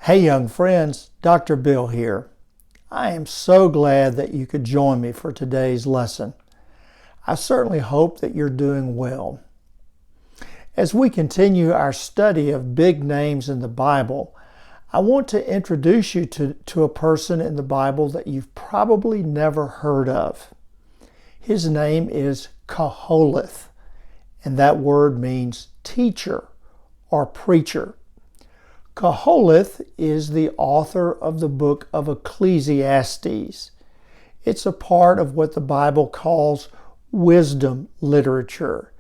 Hey young friends, Dr. Bill here. I am so glad that you could join me for today's lesson. I certainly hope that you're doing well. As we continue our study of big names in the Bible, I want to introduce you to a person in the Bible that you've probably never heard of. His name is Koholeth, and that word means teacher or preacher. Koholeth is the author of the Book of Ecclesiastes. It's a part of what the Bible calls wisdom literature.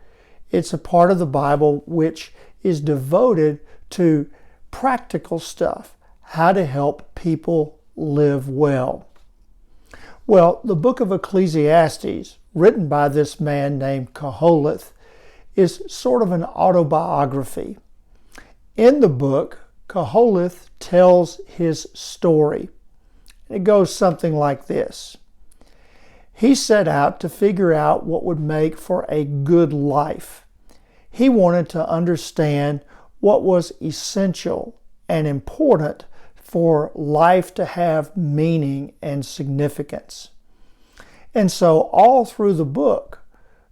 It's a part of the Bible which is devoted to practical stuff, how to help people live well. Well, the Book of Ecclesiastes, written by this man named Koholeth, is sort of an autobiography. In the book, Koholeth tells his story. It goes something like this. He set out to figure out what would make for a good life. He wanted to understand what was essential and important for life to have meaning and significance. And so all through the book,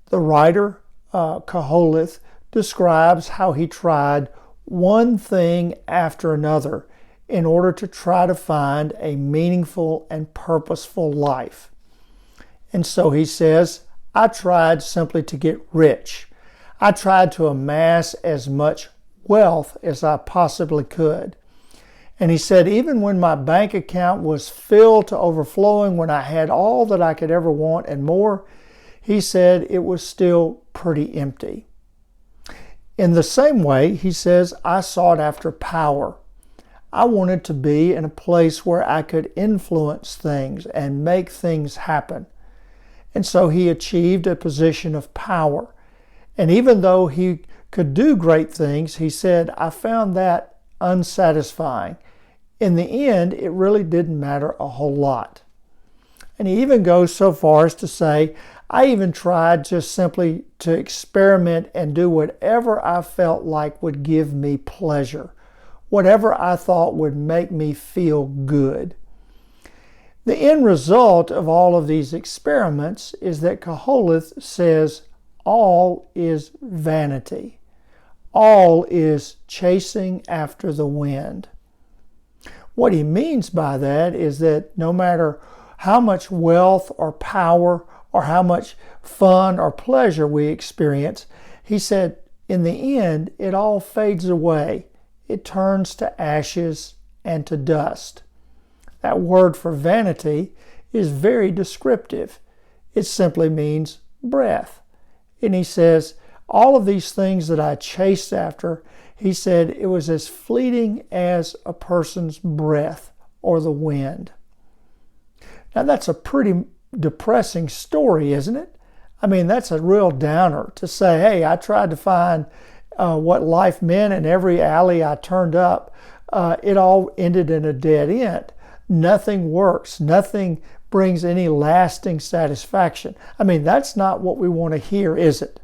the writer, Koholeth, describes how he tried one thing after another in order to try to find a meaningful and purposeful life. And so he says, I tried simply to get rich. I tried to amass as much wealth as I possibly could. And he said, even when my bank account was filled to overflowing, when I had all that I could ever want and more, he said it was still pretty empty. In the same way, he says, I sought after power. I wanted to be in a place where I could influence things and make things happen. And so he achieved a position of power. And even though he could do great things, he said, I found that unsatisfying. In the end, it really didn't matter a whole lot. And he even goes so far as to say, I even tried just simply to experiment and do whatever I felt like would give me pleasure, whatever I thought would make me feel good. The end result of all of these experiments is that Koholeth says all is vanity. All is chasing after the wind. What he means by that is that no matter how much wealth or power or how much fun or pleasure we experience, he said, in the end, it all fades away. It turns to ashes and to dust. That word for vanity is very descriptive. It simply means breath. And he says, all of these things that I chased after, he said, it was as fleeting as a person's breath or the wind. Now that's a pretty depressing story, isn't it? I mean, that's a real downer to say, hey, I tried to find what life meant, and every alley I turned up, it all ended in a dead end. Nothing works. Nothing brings any lasting satisfaction. I mean, that's not what we want to hear, is it?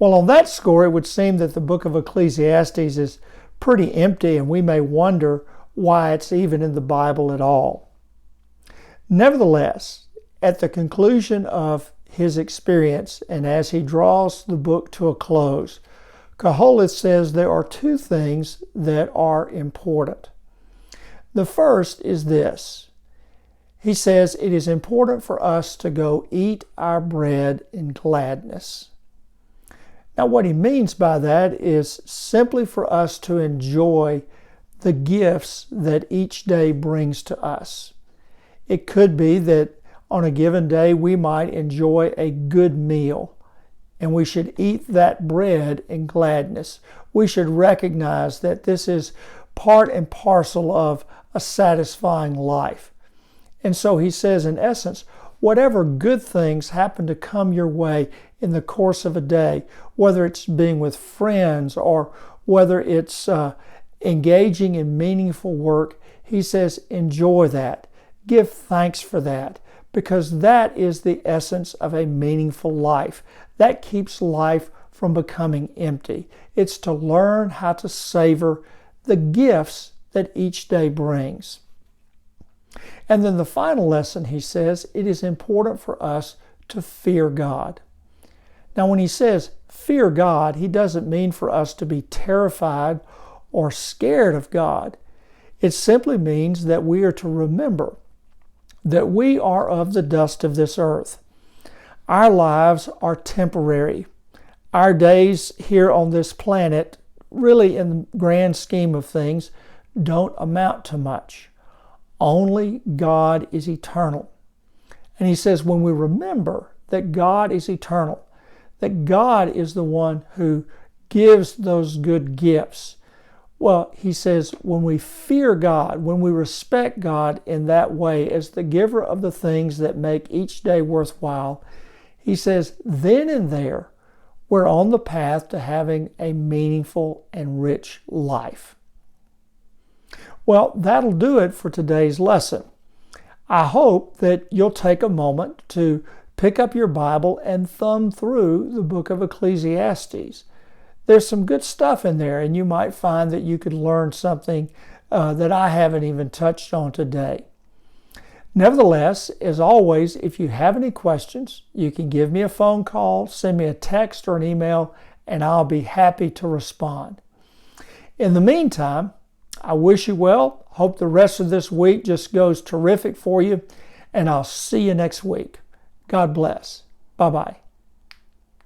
Well, on that score, it would seem that the book of Ecclesiastes is pretty empty, and we may wonder why it's even in the Bible at all. Nevertheless, at the conclusion of his experience, and as he draws the book to a close, Koholeth says there are two things that are important. The first is this. He says it is important for us to go eat our bread in gladness. Now what he means by that is simply for us to enjoy the gifts that each day brings to us. It could be that on a given day we might enjoy a good meal, and we should eat that bread in gladness. We should recognize that this is part and parcel of a satisfying life. And so he says, in essence, whatever good things happen to come your way in the course of a day, whether it's being with friends or whether it's engaging in meaningful work, he says, enjoy that. Give thanks for that, because that is the essence of a meaningful life. That keeps life from becoming empty. It's to learn how to savor the gifts that each day brings. And then the final lesson, he says, it is important for us to fear God. Now, when he says fear God, he doesn't mean for us to be terrified or scared of God. It simply means that we are to remember that we are of the dust of this earth. Our lives are temporary. Our days here on this planet, really in the grand scheme of things, don't amount to much. Only God is eternal. And he says when we remember that God is eternal, that God is the one who gives those good gifts, well, he says when we fear God, when we respect God in that way as the giver of the things that make each day worthwhile, he says then and there we're on the path to having a meaningful and rich life. Well, that'll do it for today's lesson. I hope that you'll take a moment to pick up your Bible and thumb through the book of Ecclesiastes. There's some good stuff in there, and you might find that you could learn something that I haven't even touched on today. Nevertheless, as always, if you have any questions, you can give me a phone call, send me a text or an email, and I'll be happy to respond. In the meantime, I wish you well. Hope the rest of this week just goes terrific for you, and I'll see you next week. God bless. Bye-bye.